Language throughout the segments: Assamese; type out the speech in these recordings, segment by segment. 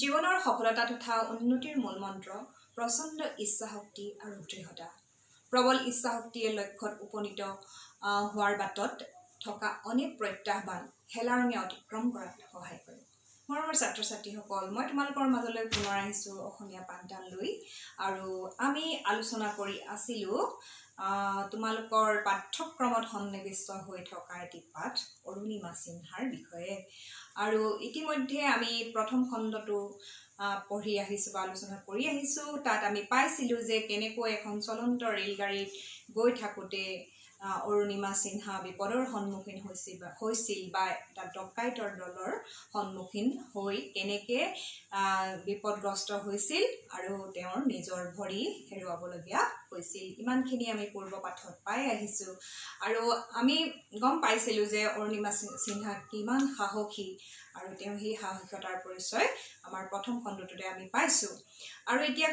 জীৱনৰ সফলতা তথা উন্নতিৰ মূল মন্ত্ৰ প্ৰচণ্ড ইচ্ছাশক্তি আৰু দৃঢ়তা। প্ৰবল ইচ্ছাশক্তিয়ে লক্ষ্যত উপনীত হোৱাৰ বাটত থকা অনেক প্ৰত্যাহ্বান হেলাৰঙে অতিক্ৰম কৰাত সহায় কৰে। মৰমৰ ছাত্ৰ ছাত্ৰীসকল, মই তোমালোকৰ মাজলৈ পুনৰ আহিছোঁ অসমীয়া পাঠদান লৈ, আৰু আমি আলোচনা কৰি আছিলোঁ তোমালোকৰ পাঠ্যক্ৰমত সন্নিৱিষ্ট হৈ থকা এটি পাঠ অৰুণিমা সিনহাৰ বিষয়ে। আৰু ইতিমধ্যে আমি প্ৰথম খণ্ডটো পঢ়ি আহিছোঁ বা আলোচনা কৰি আহিছোঁ। তাত আমি পাইছিলোঁ যে কেনেকৈ এখন চলন্ত ৰেলগাড়ীত গৈ থাকোঁতে অৰুণিমা সিনহা বিপদৰ সন্মুখীন হৈছিল বা এটা ডকাইতৰ দলৰ সন্মুখীন হৈ কেনেকৈ বিপদগ্ৰস্ত হৈছিল আৰু তেওঁৰ নিজৰ ভৰি হেৰুৱাবলগীয়া হৈছিল। ইমানখিনি আমি পূৰ্ব পাঠত পাই আহিছোঁ। আৰু আমি গম পাইছিলোঁ যে অৰুণিমা সিনহা কিমান সাহসী, আৰু তেওঁ সেই সাহসিকতাৰ পৰিচয় আমাৰ প্ৰথম খণ্ডটোতে আমি পাইছোঁ। আৰু এতিয়া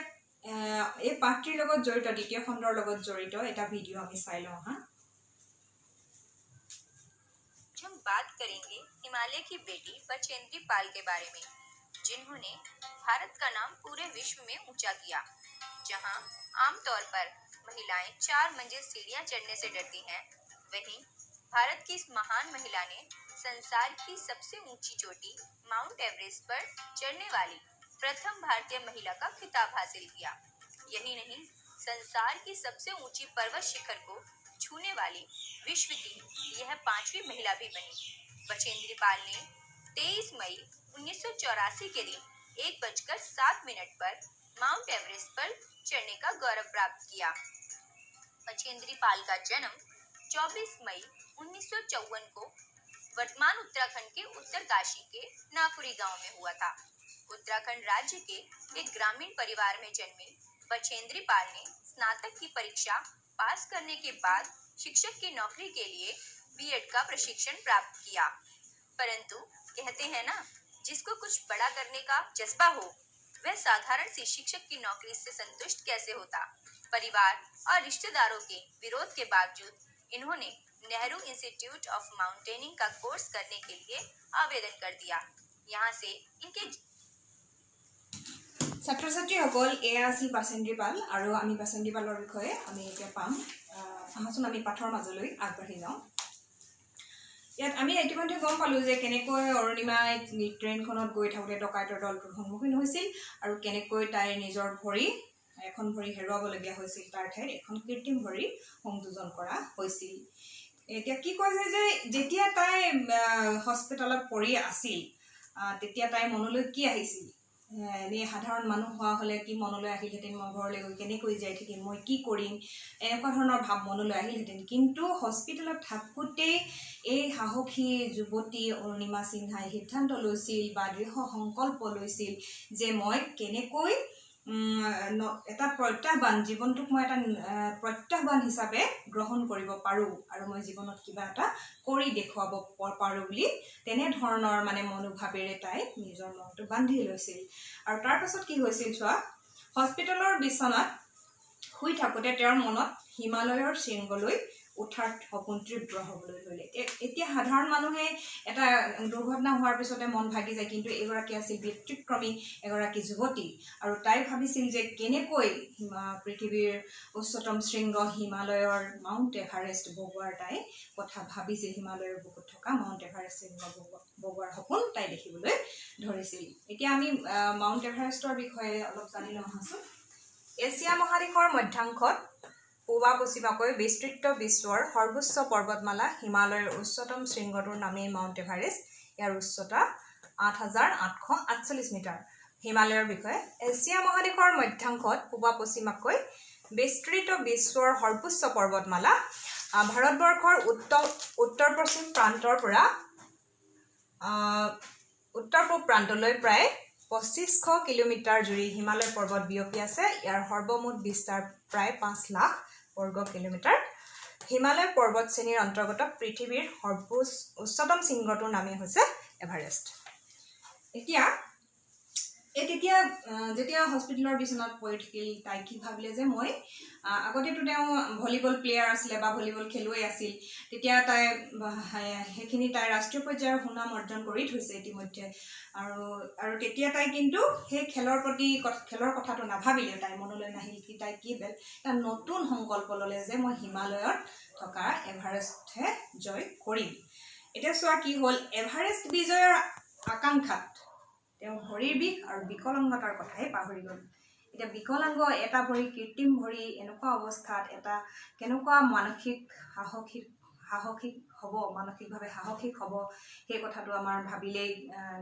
এই পাঠটিৰ লগত জড়িত দ্বিতীয় খণ্ডৰ লগত জড়িত এটা ভিডিঅ' আমি চাই লওঁ হা। हम बात करेंगे हिमालय की बेटी बछेंद्री पाल के बारे में, जिन्होंने भारत का नाम पूरे विश्व में ऊंचा किया। जहां आमतौर पर महिलाएं 4 मंजिल सीढ़ियां चढ़ने से डरती हैं, वहीं भारत की इस महान महिला ने संसार की सबसे ऊंची चोटी माउंट एवरेस्ट पर चढ़ने वाली प्रथम भारतीय महिला का खिताब हासिल किया। यही नहीं, संसार की सबसे ऊंची पर्वत शिखर को छूने वाली विश्व की यह 5वीं महिला भी बनी। बछेंद्री पाल ने 23 मई 1984 के दिन 1:07 पर माउंट एवरेस्ट पर चढ़ने का गौरव प्राप्त किया। बछेंद्री पाल का जन्म 24 मई 1954 को वर्तमान उत्तराखंड के उत्तरकाशी के नाकुरी गांव में हुआ था। उत्तराखंड राज्य के एक ग्रामीण परिवार में जन्मी बछेंद्री पाल ने स्नातक की परीक्षा पास करने के बाद शिक्षक की नौकरी के लिए बीएड का प्रशिक्षण प्राप्त किया। परंतु कहते हैं ना, जिसको कुछ बड़ा करने का जज्बा हो वह साधारण सी शिक्षक की नौकरी से संतुष्ट कैसे होता। परिवार और रिश्तेदारों के विरोध के बावजूद इन्होंने नेहरू इंस्टीट्यूट ऑफ माउंटेनिंग का कोर्स करने के लिए आवेदन कर दिया। यहाँ से इनके ছাত্ৰ ছাত্ৰীসকল, এয়া আছিল বাছেন্দ্ৰী পাল, আৰু আমি বাছেন্দ্ৰী পালৰ বিষয়ে আমি এতিয়া পাম। আহচোন আমি পাঠৰ মাজলৈ আগবাঢ়ি যাওঁ। ইয়াত আমি ইতিমধ্যে গম পালোঁ যে কেনেকৈ অৰুণিমাই ট্ৰেইনখনত গৈ থাকোঁতে ডকাইতৰ দলটোৰ সন্মুখীন হৈছিল, আৰু কেনেকৈ তাইৰ নিজৰ এখন ভৰি হেৰুৱাবলগীয়া হৈছিল, তাৰ ঠাইত এখন কৃত্ৰিম ভৰি সংযোজন কৰা হৈছিল। এতিয়া কি কৈছে যে যেতিয়া তাই হস্পিটেলত পৰি আছিল, তেতিয়া তাইৰ মনলৈ কি আহিছিল? এনেই সাধাৰণ মানুহ হোৱা হ'লে কি মনলৈ আহিলহেঁতেন? মই ঘৰলৈ গৈ কেনেকৈ জীয়াই থাকিম, মই কি কৰিম, এনেকুৱা ধৰণৰ ভাৱ মনলৈ আহিলহেঁতেন। কিন্তু হস্পিটেলত থাকোঁতেই এই সাহসী যুৱতী অৰুণিমা সিনহাই সিদ্ধান্ত লৈছিল বা দৃঢ় সংকল্প লৈছিল যে মই কেনেকৈ এটা প্ৰত্যাহ্বান, জীৱনটোক মই এটা প্ৰত্যাহ্বান হিচাপে গ্ৰহণ কৰিব পাৰোঁ, আৰু মই জীৱনত কিবা এটা কৰি দেখুৱাব পাৰোঁ বুলি তেনেধৰণৰ মনোভাৱেৰে তাই নিজৰ মনটো বান্ধি লৈছিল। আৰু তাৰ পাছত কি হৈছিল চোৱা, হস্পিটেলৰ বিচনাত শুই থাকোঁতে তেওঁৰ মনত হিমালয়ৰ শৃংগলৈ উঠাৰ সপোন তীব্ৰ হ'বলৈ ধৰিলে। এতিয়া সাধাৰণ মানুহে এটা দুৰ্ঘটনা হোৱাৰ পিছতে মন ভাগি যায়, কিন্তু এগৰাকী আছিল ব্যতিক্ৰমী এগৰাকী যুৱতী, আৰু তাই ভাবিছিল যে কেনেকৈ পৃথিৱীৰ উচ্চতম শৃংগ হিমালয়ৰ মাউণ্ট এভাৰেষ্ট বগোৱাৰ তাই কথা ভাবিছিল। হিমালয়ৰ বুকুত থকা মাউণ্ট এভাৰেষ্ট শৃংগ বগোৱাৰ সপোন তাই দেখিবলৈ ধৰিছিল। এতিয়া আমি মাউণ্ট এভাৰেষ্টৰ বিষয়ে অলপ জানি লওঁ আহোঁচোন। এছিয়া মহাদেশৰ মধ্যাংশত পূবা পশ্চিমাকৈ বিস্তৃত বিশ্বৰ সৰ্বোচ্চ পৰ্বতমালা হিমালয়ৰ উচ্চতম শৃংগটোৰ নামেই মাউণ্ট এভাৰেষ্ট। ইয়াৰ উচ্চতা 8,848 মিটাৰ। হিমালয়ৰ বিষয়ে, এছিয়া মহাদেশৰ মধ্যাংশত পূবা পশ্চিমাকৈ বিস্তৃত বিশ্বৰ সৰ্বোচ্চ পৰ্বতমালা ভাৰতবৰ্ষৰ উত্তৰ পশ্চিম প্ৰান্তৰ পৰা উত্তৰ পূব প্ৰান্তলৈ প্ৰায় 2500 কিলোমিটাৰ জুৰি হিমালয় পৰ্বত বিয়পি আছে। ইয়াৰ সৰ্বমুঠ বিস্তাৰ প্ৰায় 5 লাখ বৰ্গ কিলোমিটাৰ। হিমালয় পৰ্বত শ্ৰেণীৰ অন্তৰ্গত পৃথিৱীৰ উচ্চতম শৃংগটোৰ নামেই হৈছে এভাৰেষ্ট। এতিয়া এই তেতিয়া যেতিয়া হস্পিটেলৰ বিচনাত পৰি থাকিল তাই কি ভাবিলে যে মই আগতেতো তেওঁ ভলীবল প্লেয়াৰ আছিলে বা ভলীবল খেলুৱৈ আছিল তেতিয়া তাই সেইখিনি তাই ৰাষ্ট্ৰীয় পৰ্যায়ৰ সুনাম অৰ্জন কৰি থৈছে ইতিমধ্যে আৰু তেতিয়া তাই কিন্তু সেই খেলৰ কথাটো নাভাবিলে তাই মনলৈ নাহিল কি তাই কি এটা নতুন সংকল্প ল'লে যে মই হিমালয়ত থকা এভাৰেষ্টহে জয় কৰিম এতিয়া চোৱা কি হ'ল এভাৰেষ্ট বিজয়ৰ আকাংক্ষাত তেওঁ ভৰিৰ বিষ আৰু বিকলাংগতাৰ কথাই পাহৰি গ'ল এতিয়া বিকলাংগ এটা ভৰি কৃত্ৰিম ভৰি এনেকুৱা অৱস্থাত এটা কেনেকুৱা সাহসিক হ'ব মানসিকভাৱে সাহসিক হ'ব সেই কথাটো আমাৰ ভাবিলেই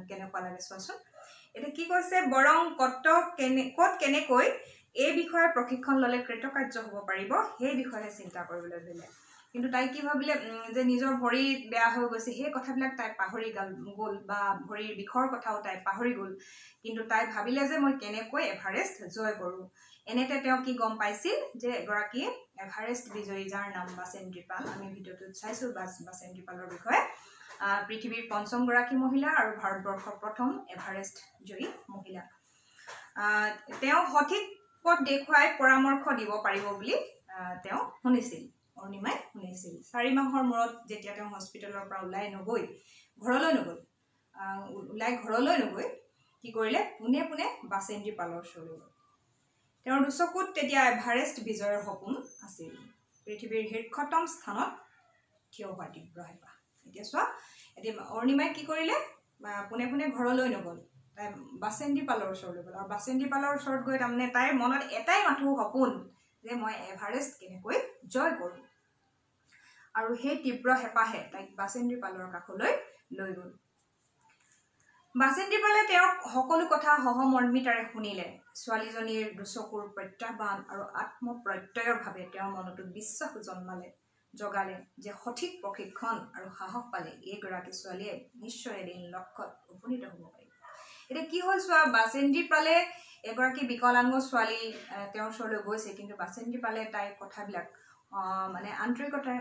কেনেকুৱা লাগে চোৱাচোন এতিয়া কি কৈছে বৰং ক'ত কেনেকৈ এই বিষয়ে প্ৰশিক্ষণ ল'লে কৃতকাৰ্য হ'ব পাৰিব সেই বিষয়ে চিন্তা কৰিবলৈ ধৰিলে কিন্তু তাই কি ভাবিলে যে নিজৰ ভৰি বেয়া হৈ গৈছে সেই কথাবিলাক তাই পাহৰি গ'ল বা ভৰিৰ বিষৰ কথাও তাই পাহৰি গ'ল কিন্তু তাই ভাবিলে যে মই কেনেকৈ এভাৰেষ্ট জয় কৰোঁ এনেতে তেওঁ কি গম পাইছিল যে এগৰাকী এভাৰেষ্ট বিজয়ী যাৰ নাম বাসেন্দ্ৰী পাল আমি ভিডিঅ'টোত চাইছোঁ বাসেন্দ্ৰী পালৰ বিষয়ে পৃথিৱীৰ ৫ম গৰাকী মহিলা আৰু ভাৰতবৰ্ষৰ প্ৰথম এভাৰেষ্ট জয়ী মহিলা তেওঁ সঠিক পথ দেখুৱাই পৰামৰ্শ দিব পাৰিব বুলি তেওঁ শুনিছিল অৰুণিমাই শুনিছিল 4 মাহৰ মূৰত যেতিয়া তেওঁ হস্পিটেলৰ পৰা ওলাই ঘৰলৈ নগৈ কি কৰিলে পোনে বাসেন্দ্ৰী পালৰ ওচৰলৈ গ'ল তেওঁৰ দুচকুত তেতিয়া এভাৰেষ্ট বিজয়ৰ সপোন আছিল পৃথিৱীৰ শীৰ্ষতম স্থানত থিয় হোৱা তীব্ৰ হেঁপাহ এতিয়া চোৱা এতিয়া অৰুণিমাই কি কৰিলে পোনে ঘৰলৈ নগ'ল তাই বাসেন্দ্ৰী পালৰ ওচৰলৈ গ'ল আৰু বাসেন্দ্ৰী পালৰ ওচৰত গৈ তাৰমানে তাইৰ মনত এটাই মাথো সপোন যে মই এভাৰেষ্ট কেনেকৈ জয় কৰোঁ আৰু সেই তীব্ৰ হেঁপাহে তাইক বাসেন্দ্ৰী পালৰ কাষলৈ লৈ গ'ল বাসেন্দ্ৰী পালে তেওঁৰ সকলো কথা সহমৰ্মিতাৰে শুনিলে ছোৱালীজনীৰ দুচকুৰ প্ৰত্যাহ্বান আৰু আত্মপ্ৰত্যয়ৰ ভাৱে তেওঁৰ মনতো বিশ্বাস জগালে যে সঠিক প্ৰশিক্ষণ আৰু সাহস পালে এইগৰাকী ছোৱালীয়ে নিশ্চয় এদিন লক্ষ্যত উপনীত হ'ব পাৰিব এতিয়া কি হ'ল চোৱা বাসেন্দ্ৰী পালে এগৰাকী বিকলাংগ ছোৱালী তেওঁৰ ওচৰলৈ গৈছে কিন্তু বাসেন্দ্ৰী পালে তাইৰ কথাবিলাক মানে আন্তৰিকতাৰে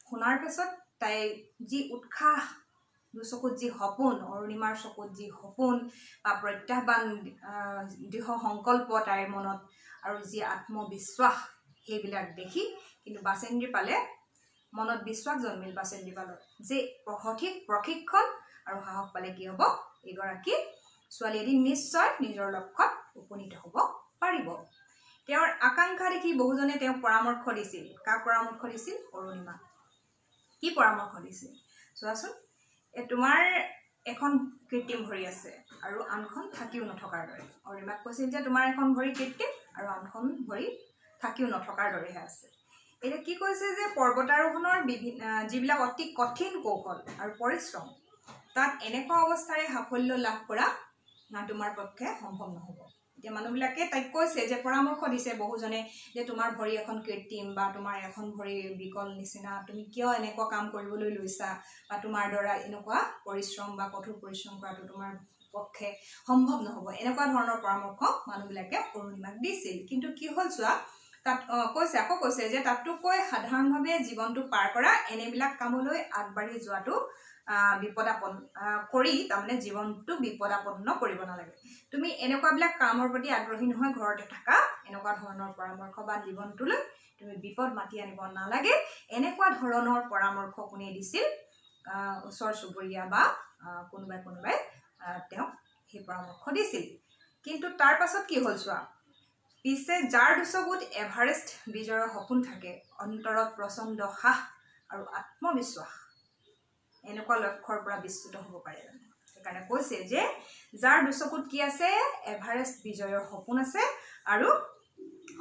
শুনাৰ পিছত তাই যি উৎসাহ দুচকুত যি সপোন অৰুণিমাৰ চকুত যি সপোন বা প্ৰত্যাহ্বান দৃঢ় সংকল্প তাইৰ মনত আৰু যি আত্মবিশ্বাস সেইবিলাক দেখি কিন্তু বাসেন্দ্ৰী পালে মনত বিশ্বাস জন্মিল বাসেন্দ্ৰী পালৰ যে সঠিক প্ৰশিক্ষণ আৰু সাহস পালে কি হ'ব এগৰাকী ছোৱালী এদিন নিশ্চয় নিজৰ লক্ষ্যত উপনীত হ'ব পাৰিব তেওঁৰ আকাংক্ষা দেখি বহুজনে তেওঁক পৰামৰ্শ দিছিল কাক পৰামৰ্শ দিছিল অৰুণিমা কি পৰামৰ্শ দিছিল চোৱাচোন তোমাৰ এখন কৃত্ৰিম ভৰি আছে আৰু আনখন থাকিও নথকাৰ দৰে অৰুণিমাক কৈছিল যে তোমাৰ এখন ভৰি কৃত্ৰিম আৰু আনখন ভৰি থাকিও নথকাৰ দৰেহে আছে এতিয়া কি কৈছে যে পৰ্বতাৰোহণৰ যিবিলাক অতি কঠিন কৌশল আৰু পৰিশ্ৰম তাত এনেকুৱা অৱস্থাৰে সাফল্য লাভ কৰা তোমাৰ পক্ষে সম্ভৱ নহ'ব এতিয়া মানুহবিলাকে তাইক কৈছে যে পৰামৰ্শ দিছে বহুজনে যে তোমাৰ ভৰি এখন কৃত্ৰিম বা তোমাৰ এখন ভৰি বিকল নিচিনা তুমি কিয় এনেকুৱা কাম কৰিবলৈ লৈছা বা তোমাৰ দ্বাৰা এনেকুৱা পৰিশ্ৰম বা কঠোৰ পৰিশ্ৰম কৰাটো তোমাৰ পক্ষে সম্ভৱ নহ'ব এনেকুৱা ধৰণৰ পৰামৰ্শ মানুহবিলাকে অৰুণিমাক দিছিল কিন্তু কি হ'ল চোৱা তাত কৈছে যে তাতোকৈ সাধাৰণভাৱে জীৱনটো পাৰ কৰা এনেবিলাক কামলৈ আগবাঢ়ি যোৱাটো বিপদাপন্ন কৰি তাৰমানে জীৱনটো বিপদাপন্ন কৰিব নালাগে তুমি এনেকুৱাবিলাক কামৰ প্ৰতি আগ্ৰহী নহয় ঘৰতে থাকা এনেকুৱা ধৰণৰ পৰামৰ্শ বা জীৱনটোলৈ তুমি বিপদ মাতি আনিব নালাগে এনেকুৱা ধৰণৰ পৰামৰ্শ কোনে দিছিল ওচৰ চুবুৰীয়া বা কোনোবাই তেওঁক সেই পৰামৰ্শ দিছিল কিন্তু তাৰ পাছত কি হ'ল চোৱা পিছে যাৰ দুচকুত এভাৰেষ্ট বিজয়ৰ সপোন থাকে অন্তৰত প্ৰচণ্ড সাহ আৰু আত্মবিশ্বাস এনেকুৱা লক্ষ্যৰ পৰা বিচ্যুত হ'ব পাৰে সেইকাৰণে কৈছে যে যাৰ দুচকুত কি আছে এভাৰেষ্ট বিজয়ৰ সপোন আছে আৰু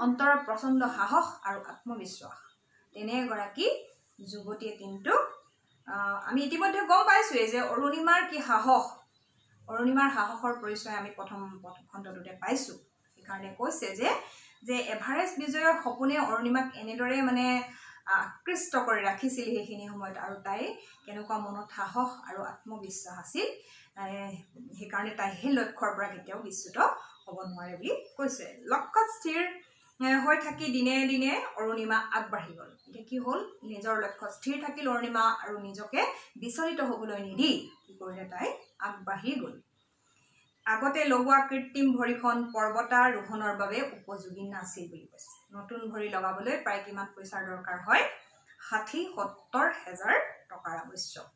অন্তৰত প্ৰচণ্ড সাহস আৰু আত্মবিশ্বাস তেনে এগৰাকী যুৱতীয়ে কিন্তু আমি ইতিমধ্যে গম পাইছোঁৱেই যে অৰুণিমাৰ কি সাহস অৰুণিমাৰ সাহসৰ পৰিচয় আমি প্ৰথম খণ্ডটোতে পাইছোঁ সেইকাৰণে কৈছে যে এভাৰেষ্ট বিজয়ৰ সপোনে অৰুণিমাক এনেদৰে মানে আকৃষ্ট কৰি ৰাখিছিল সেইখিনি সময়ত আৰু তাই কেনেকুৱা মনত সাহস আৰু আত্মবিশ্বাস আছিল সেইকাৰণে তাই সেই লক্ষ্যৰ পৰা কেতিয়াও বিচ্যুত হ'ব নোৱাৰে বুলি কৈছে লক্ষ্যত স্থিৰ হৈ থাকি দিনে দিনে অৰুণিমা আগবাঢ়ি গ'ল এতিয়া কি হ'ল নিজৰ লক্ষ্যত স্থিৰ থাকিল অৰুণিমা আৰু নিজকে বিচলিত হ'বলৈ নিদি কি কৰিলে তাই আগবাঢ়ি গ'ল আগতে লগোৱা কৃত্ৰিম ভৰিখন পৰ্বতাৰোহণৰ বাবে উপযোগী নাছিল বুলি কৈছে। নতুন ভৰি লগাবলৈ প্ৰায় কিমান পইচাৰ দৰকাৰ হয়? ৬০-৭০ হাজাৰ টকাৰ আৱশ্যক।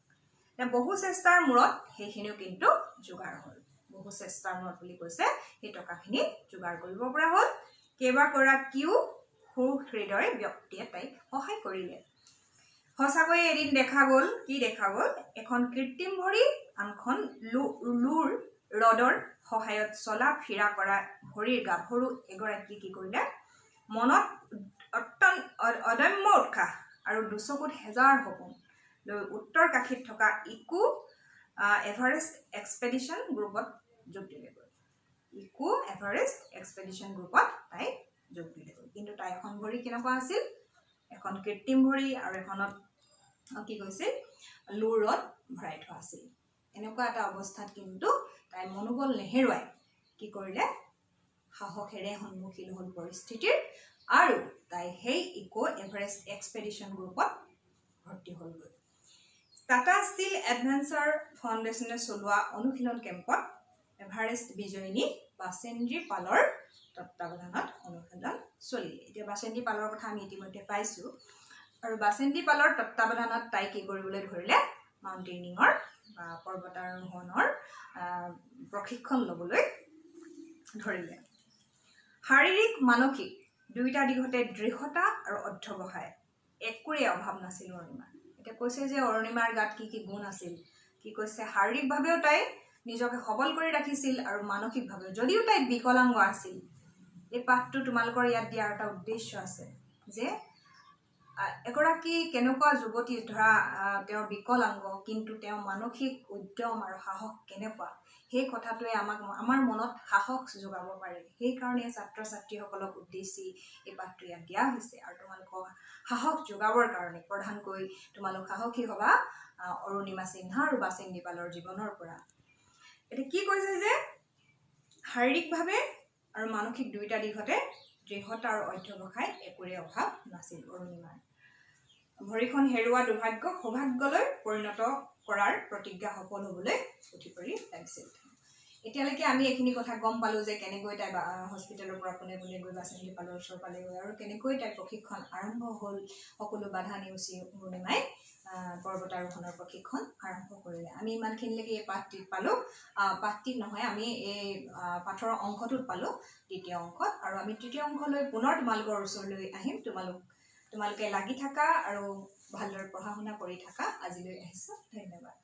বহু চেষ্টাৰ মূৰত সেইখিনিও কিন্তু যোগাৰ হ'ল। বহু চেষ্টাৰ মূৰত বুলি কৈছে সেই টকাখিনি যোগাৰ কৰিব পৰা হ'ল। কেইবাগৰাকীও সুহৃদয় ব্যক্তিয়ে তাইক সহায় কৰিলে। সঁচাকৈয়ে এদিন দেখা গ'ল, কি দেখা গ'ল? এখন কৃত্ৰিম ভৰি, আনখন লুৰ ৰডৰ সহায়ত চলা ফিৰা কৰা ভৰিৰ গাভৰু এগৰাকী কি কৰিলে? মনত অদম্য উৎসাহ আৰু দুচকুত হেজাৰ সপোন লৈ উত্তৰ কাশীত থকা ইকো এভাৰেষ্ট এক্সপেডিশ্যন গ্ৰুপত যোগ দিলেগৈ। ইকো এভাৰেষ্ট এক্সপেডিশ্যন গ্ৰুপত তাই যোগ দিলেগৈ। কিন্তু তাই এখন ভৰি কেনেকুৱা আছিল? এখন কৃত্ৰিম ভৰি আৰু এখনত কি কৈছিল? লুৰ ৰড ভৰাই থোৱা আছিল। এনেকুৱা এটা অৱস্থাত কিন্তু তাই মনোবল নেহেৰুৱাই কি কৰিলে? সাহসেৰে সন্মুখীন হ'ল পৰিস্থিতিৰ আৰু তাই সেই ইকো এভাৰেষ্ট এক্সপেডিশ্যন গ্ৰুপত ভৰ্তি হ'লগৈ। টাটা ষ্টীল এডভেঞ্চাৰ ফাউণ্ডেশ্যনে চলোৱা অনুশীলন কেম্পত এভাৰেষ্ট বিজয়িনী বাসেন্দ্ৰী পালৰ তত্বাৱধানত অনুশীলন চলিলে। এতিয়া বাসেন্দ্ৰী পালৰ কথা আমি ইতিমধ্যে পাইছোঁ আৰু বাসেন্দ্ৰী পালৰ তত্বাৱধানত তাই কি কৰিবলৈ ধৰিলে? মাউণ্টেইনিঙৰ বা পৰ্বতাৰোহণৰ প্ৰশিক্ষণ ল'বলৈ ধৰিলে। শাৰীৰিক মানসিক দুয়োটা দিশতে দৃঢ়তা আৰু অধ্যৱসায় একোৰে অভাৱ নাছিল অৰুণিমাৰ। এতিয়া কৈছে যে অৰুণিমাৰ গাত কি কি গুণ আছিল? কি কৈছে? শাৰীৰিকভাৱেও তাই নিজকে সবল কৰি ৰাখিছিল আৰু মানসিকভাৱেও। যদিও তাই বিকলাংগ আছিল, এই পাঠটো তোমালোকৰ ইয়াত দিয়াৰ এটা উদ্দেশ্য আছে যে এগৰাকী কেনেকুৱা যুৱতী, ধৰা তেওঁ বিকলাংগ কিন্তু তেওঁ মানসিক উদ্যম আৰু সাহস কেনেকুৱা, সেই কথাটোৱে আমাৰ মনত সাহস যোগাব পাৰে। সেইকাৰণে ছাত্ৰ ছাত্ৰীসকলক উদ্দেশ্যি এই পাঠটো ইয়াত দিয়া হৈছে আৰু তোমালোকক সাহস যোগাবৰ কাৰণে প্ৰধানকৈ তোমালোক সাহসী হ'বা অৰুণিমা সিনহা আৰু বাসেন্দ্ৰী পালৰ জীৱনৰ পৰা। এতিয়া কি কৈছে যে শাৰীৰিকভাৱে আৰু মানসিক দুয়োটা দিশতে দৃঢ়তা আৰু অধ্যৱসায় একোৰে অভাৱ নাছিল অৰুণিমাৰ। ভৰিখন হেৰুওৱা দুৰ্ভাগ্য সৌভাগ্যলৈ পৰিণত কৰাৰ প্ৰতিজ্ঞা সফল হ'বলৈ উঠি পৰি লাগিছিল। এতিয়ালৈকে আমি এইখিনি কথা গম পালোঁ যে কেনেকৈ তাই হস্পিটেলৰ পৰা পোনে পোনে গৈ বাসেন্দ্ৰী পালৰ ওচৰ পালেগৈ আৰু কেনেকৈ তাইৰ প্ৰশিক্ষণ আৰম্ভ হ'ল। সকলো বাধা নেওচি অৰুণিমাই পৰ্বতাৰোহণৰ প্ৰশিক্ষণ আৰম্ভ কৰিলে। আমি ইমানখিনিলৈকে এই পাঠটিত পালোঁ। পাঠটিত নহয়, আমি এই পাঠৰ অংশটোত পালোঁ, দ্বিতীয় অংশত। আৰু আমি তৃতীয় অংশলৈ পুনৰ তোমালোকৰ ওচৰলৈ আহিম। তোমালোকে লাগি থাকা আৰু ভালদৰে পঢ়া শুনা কৰি থাকা। আজিলৈ আহিছোঁ, ধন্যবাদ।